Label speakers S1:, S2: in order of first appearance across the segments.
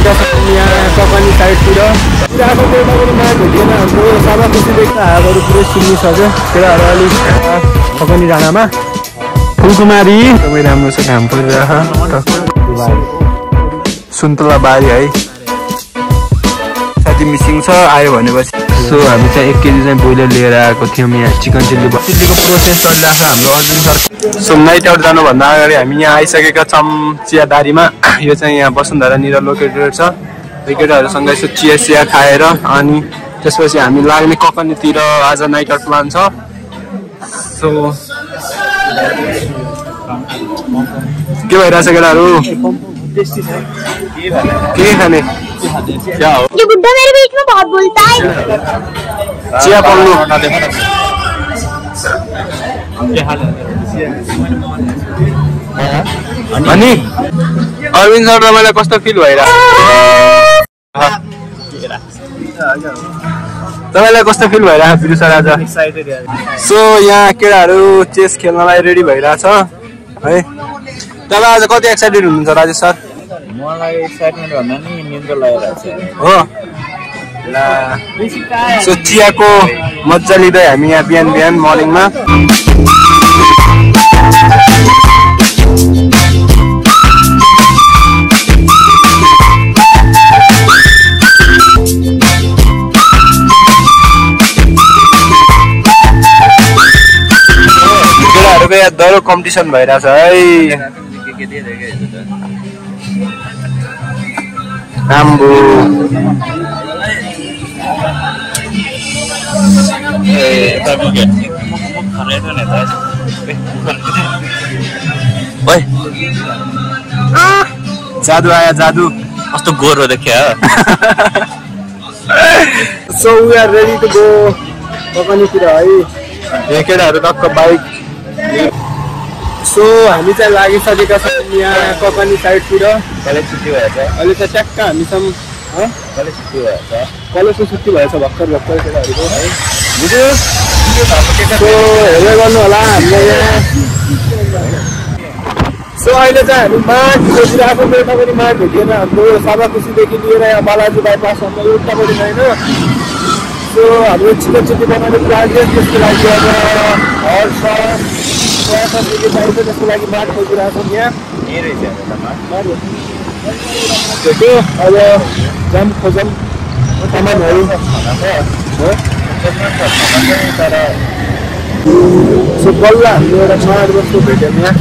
S1: आइसकेका छौँ यहाँ ककनी साइडतिर। आएको पनि माया भेटिएन हाम्रो साबा खुसी देख्न हातहरू पुरै सुनिसक्यो केटाहरू अलिक ककनी जानमा। फुलकुमारी एकदमै राम्रो छ, घाम परिरहेछ। सुन्तला बारी है साथी मिसिङ छ आयो भनेपछि। सो हामी चाहिँ 1 केजी चाहिँ बोइलर लिएर आएको थियौँ यहाँ चिकन चिल्लीको प्रोसेस चलिरहेको छ हाम्रो Arjun sir. So night out जानुभन्दा अगाडि हामी यहाँ आइसकेका छौँ चियादारीमा। यो चाहिँ यहाँ वसुन्धरा निर लोकेटेड छ। केटाहरूसँग यसो चिया खाएर अनि त्यसपछि हामी लाग्ने ककनीतिर आज नाइट आउट प्लान छ। सो के भइरहेछ केटाहरू? के खाने? क्या हो?
S2: ये बुड्ढा मेरे बीच में बहुत बोलता है।
S1: चिया पल्लो अनि अरविन्द सर मलाई कस्तो फिल भइरहेको? तपाईँलाई कस्तो फिल भइरहेको फिर सर आज? सो यहाँ केटाहरू चेस खेल्नलाई रेडी भइरहेछ है। तपाईँ आज कति एक्साइटेड हुनुहुन्छ राजेश सर?
S3: मलाई एक्साइटमेन्ट भन्दा नि निन्द्रा लागिरहेछ
S1: हो। सो चियाको मजा लिँदै हामी यहाँ बिहान मर्निङमा केटाहरूको यहाँ दरो कम्पिटिसन भइरहेछ है। आम्बो जादु आयो जादु।
S3: कस्तो गोरो देख्यो।
S1: So we are ready to go ककनीतिर है। यहाँ केटाहरू टक्क बाइक। सो हामी चाहिँ लागिसकेका छौँ यहाँ ककनी साइडतिर।
S3: कलेज छुट्टी भएछ
S1: अहिले त ट्याक्क हामी छौँ।
S3: कलेज छुट्टी भएछ
S1: कलेजको छुट्टी भएछ भर्खर केटाहरूको है।
S3: सो
S1: हेर्दै गर्नु होला हामीले यहाँ। सो अहिले चाहिँ हामी माघ खोजिरहेको एउटा पनि माघ भेटिएन हाम्रो साबा खुसीदेखि लिएर यहाँ बालाजी बाइपाससम्म एउटा पनि छैन। सो हाम्रो चिकन चिल्ली बनाउने प्लान थियो, त्यसको लागि अब हर्ष चाहिन्छ, त्यसको लागि माघ खोजिरहेको छौँ यहाँ। त्यो अब जाम खोजौँ सामानहरू। सो बल्ल हामीले एउटा माघ बस्नु भेट्यौँ यहाँ।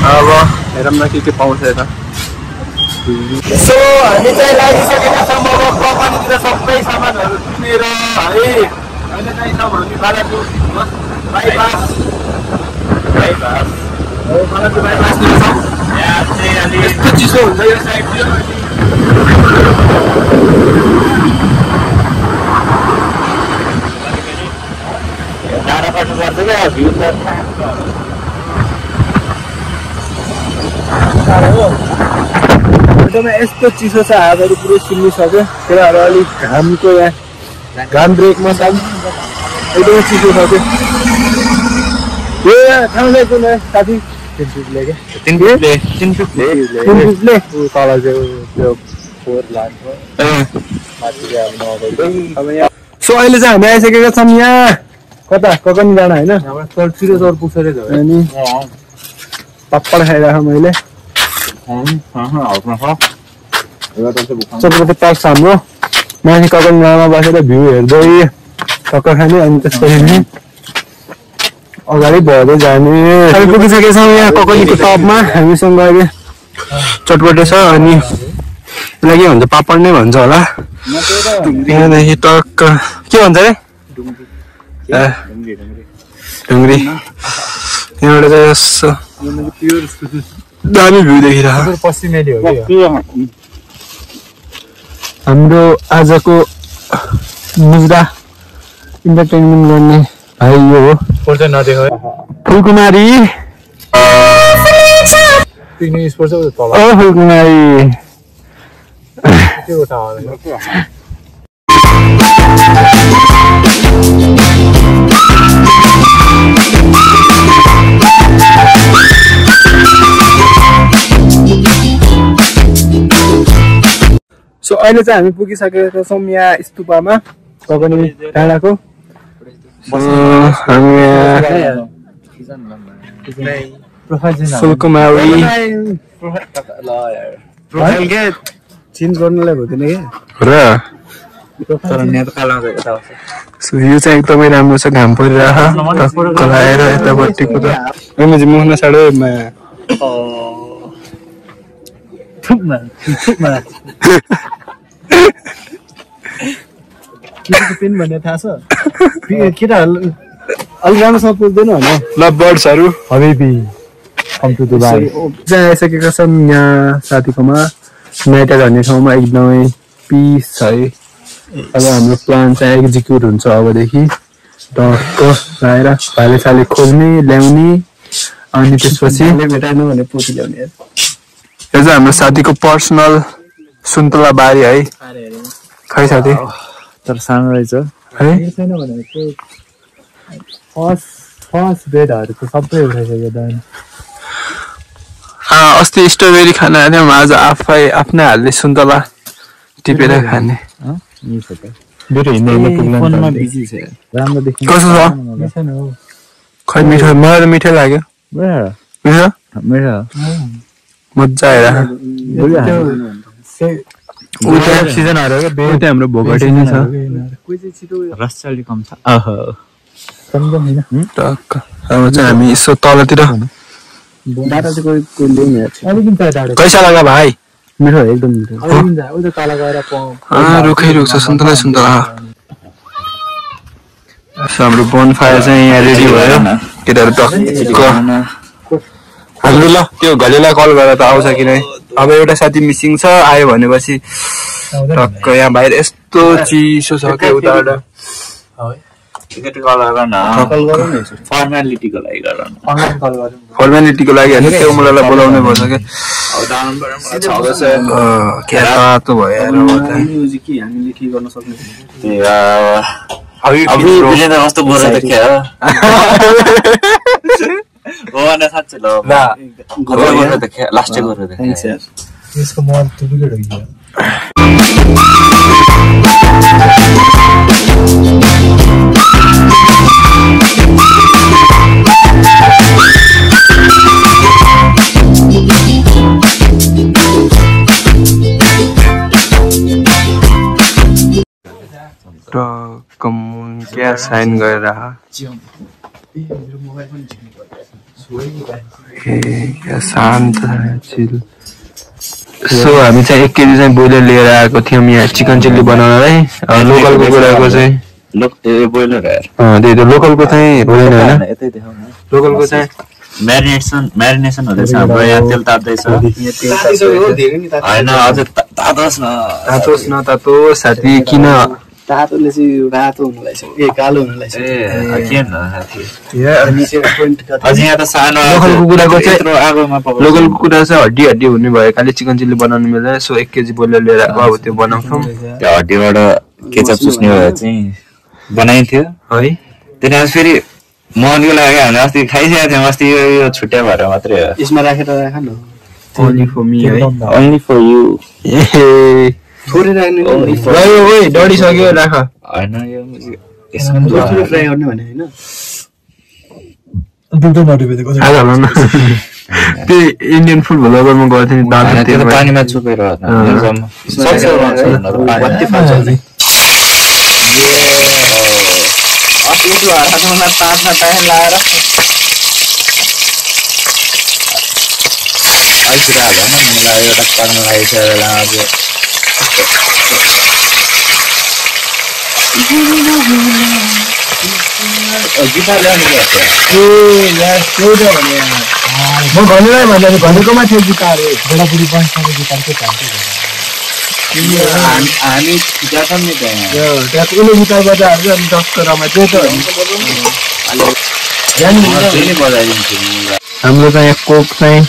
S1: अब हेरौँ न के पाउँछ यता। सो हामी चाहिँ लागिसकेका छौँ अब ककनीतिर सबै सामानहरू किनेर है। अहिले चाहिँ छौँ हामी बालाजु बाइपास। बालाजु बाइपासतिर छौँ। यस्तो चिसो हुन्छ यो साइडतिर।
S3: डाँडा काट्नुपर्छ क्या भ्यू त
S1: एकदमै यस्तो चिसो छ, हातहरू पुरै सुनिसक्यो केटाहरू। अलिक घामको यहाँ घाम ब्रेकमा छ, एकदमै चिसो छ त्यो। यो ठाउँ चाहिँ कुन साथी? तिनपिसले क्या? तिनपिसले तल चाहिँ त्यो फोहोर लाग्छ। सो अहिले चाहिँ हामी आइसकेका छौँ यहाँ कता ककनी जाँडा होइन। चिरोचौर पुग्छ अनि पापड खाइरहेको मैले। चटपटे पाक्छ हाम्रो माथि ककनी जाँडामा बसेर भ्यू हेर्दै टक्क खाने अनि त्यसपछि अगाडि बढ्दै जाने। हामी पुगिसकेका छौँ यहाँ ककनीको टपमा। हामीसँग अहिले चटपटे छ अनि यसलाई के भन्छ? पापड नै भन्छ होला। यहाँदेखि टक्क के भन्छ अरे? ढुङ्ग्री। यहाँबाट चाहिँ यसो दामी भ्यू देखिरहेको।
S3: पश्चिमेली हो कि
S1: हाम्रो आजको मुजरा इन्टरटेनमेन्ट गर्ने भाइ यो हो। फुलकुमारी
S3: पिकनिक स्पोट छ तल।
S1: फुलकुमारी
S3: के उठा
S1: सो अहिले चाहिँ हामी पुगिसकेका छौँ यहाँ स्तूपमा ककनी डाँडाको फुलकुमारी चेन्ज गर्नुलाई हुँदैन क्या यो चाहिँ एकदमै राम्रो छ घाम परिरहेको कलाएर यतापट्टिको त मुख्न साह्रो पेन भन्ने थाहा छ केटाहरू अलिक राम्रोसँग पुग्दैन होइन ल बर्ड्सहरू हबेबी आइसकेका छन् यहाँ साथीकोमा नाइटा भन्ने ठाउँमा एकदमै पिस छ है अब हाम्रो प्लान चाहिँ एक्जिक्युट हुन्छ अबदेखि टक्क आएर भाले साले खोज्ने ल्याउने अनि त्यसपछि भेटाएन भने पोती ल्याउने यो चाहिँ हाम्रो साथीको पर्सनल सुन्तला बारी है खै साथी तर सानो रहेछ है फर्स्ट बेडहरू त सबै उठाइसक्यो दान अस्ति स्ट्रबेरी खाना थियौँ आज आफ्नै हालले सुन्तला टिपेर खाने कसो छ खै मिठो मलाई त मिठै लाग्यो मजा आइरहेको हाम्रो भोगटे नै छ टक्क अब चाहिँ हामी यसो तलतिर कैसा लाग्यो भाइ मिठो एकदम रुखै रुख छ सुन्तला सुन्तला हाम्रो बोन फायर चाहिँ यहाँ रेडी भयो केटाहरू टक्क हाम्रो ल त्यो घलेलाई कल गरेर त आउँछ कि नै अब एउटा साथी मिसिङ छ आयो भनेपछि टक्क यहाँ बाहिर यस्तो चिसो छ क्या उताबाट फर्मालिटीको लागि होइन त्यो मलाई बोलाउनै पर्छ क्या तातो भएर यसको मन डुप्लिकेट हो क्या साइन गरेर क्या शान्त सो हामी चाहिँ 1 केजी चाहिँ बोइलर लिएर आएको थियौँ यहाँ चिकन चिल्ली बनाउनलाई लोकलको कुराको चाहिँ त्यही त लोकलको चाहिँ हुँदैन होइन लोकलको चाहिँ
S3: म्यारिनेसन हुँदैछ हाम्रो यहाँ तेल तात्दैछ होइन अझ तातोस्
S1: न तातोस् साथी किन
S2: तातोले चाहिँ रातो हुनलाई छ कालो हुनलाई छ
S1: लोकलको कुराको चाहिँ लोकलको कुरा चाहिँ हड्डी हुने भयो खालि चिकन चिल्ली बनाउनु मिल्दैन सो 1 केजी बोइलर लिएर अब त्यो बनाउँछौँ
S3: त्यो हड्डीबाट केचप चुस्ने भएर चाहिँ बनाइन्थ्यो
S1: है
S3: त्यहाँदेखि फेरि मनको लाग्यो भने अस्ति खाइसकेको थियौँ अस्ति यो छुट्या भएर मात्रै हो
S2: यसमा राखेर राख न
S1: ओन्ली फर मी है
S3: ओन्ली फर यु
S2: थोरै राख्नु
S1: ओइ डढी सक्यो राख
S3: हैन यो
S2: यसमा थोरै फ्राई गर्ने भने हैन
S3: दुध नडुबेको कसरी
S1: हाल न त्यो इन्डियन फुड भ्लगरमा गएको थिएँ नि दाल
S3: त्यो पानीमा चुपेर अस्ति हातमा तातमा टाइम लाएर आइपुग्यो होला नि मलाई एउटा कर्म लागेको बेला आज गिटार ल्याउनु पर्छ
S1: म भनेलाई भन्दा भनेकोमा थियो गिटार
S3: बुढाबुढी बन्सको गिटार के हामी गिटार नि
S1: त्यहाँ उसले गिटार बजाएर अनि दफ्तरमा त्यो त हाम्रो चाहिँ कोक चाहिँ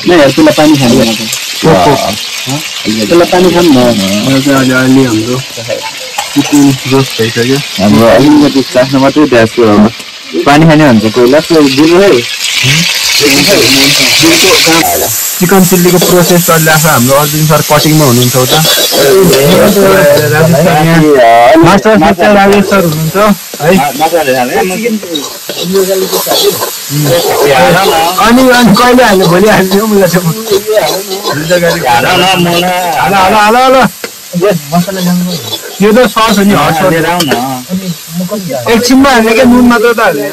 S2: त्यसलाई पानी खानु त्यसलाई पानी खानु
S1: चाहिँ अलि हाम्रो जोस भइसक्यो
S3: हाम्रो अलिकति चाख्न मात्रै द्यासको पानी खाने भन्छ पहिला
S1: चिकन चिल्लीको प्रोसेस चलिरहेको छ हाम्रो अर्जुन सर कटिङमा हुनुहुन्छ उता मास्टर शेफ चाहिँ राजेश सर हुनुहुन्छ है अनि कहिले हाल्ने भोलि हाल्ने हो मलाई त्यो त सस हो नि एकछिनमा हाल्ने क्या नुन मात्र त हाल्ने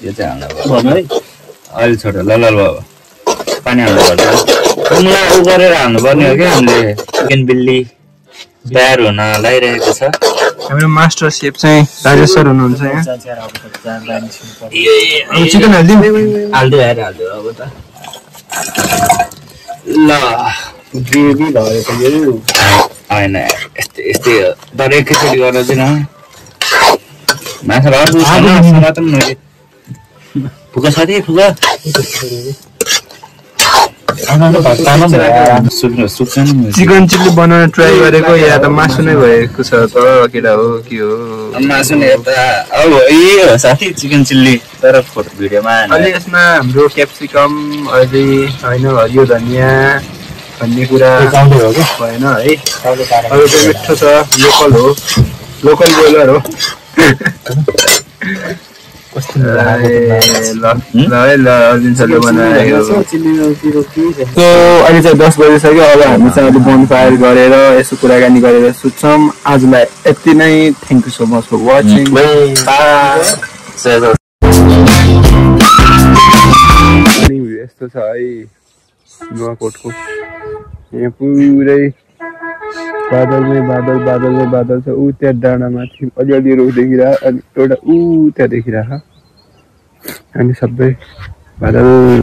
S3: यो चाहिँ हाल्नु अहिले छोटो ल पानी हाल्नुपर्छ मलाई उ गरेर हाल्नुपर्ने हो क्या हामीले चिकन बिल्ली तयार हुन लागिरहेको छ
S1: हाम्रो मास्टर शेफ चाहिँ राजेश सर हुनुहुन्छ यहाँ चिकन हालिदिउँ
S3: हाल्दियो अब त ल ग्रेभी भएको यो होइन यस्तै हो तर एकैचोटि गरेर चाहिँ न माछा फुका साथी फुका
S1: चिकन चिल्ली बनाउन ट्राई गरेको या त मासु नै भएको छ त केटा हो के हो
S3: मासु नै अब यही हो साथी चिकन चिल्ली तर फोटो भिडियोमा
S1: अहिले यसमा हाम्रो क्याप्सिकम अहिले होइन हरियो धनियाँ भन्ने कुरा भएन है अरू चाहिँ मिठो छ लोकल बोइलर हो अर्जुन सरले बनाएको अहिले चाहिँ 10 बजिसक्यो अब हामी चाहिँ अहिले बोनफायर गरेर यसो कुराकानी गरेर सुत्छौँ आजलाई यति नै thank you so much for watching यस्तो छ है नुवाकोटको यहाँ पुरै बादल छ ऊ त्यहाँ डाँडामाथि अलिअलि रुख देखिरहेको अनि एउटा ऊ त्यहाँ देखिरहेको अनि सबै बादल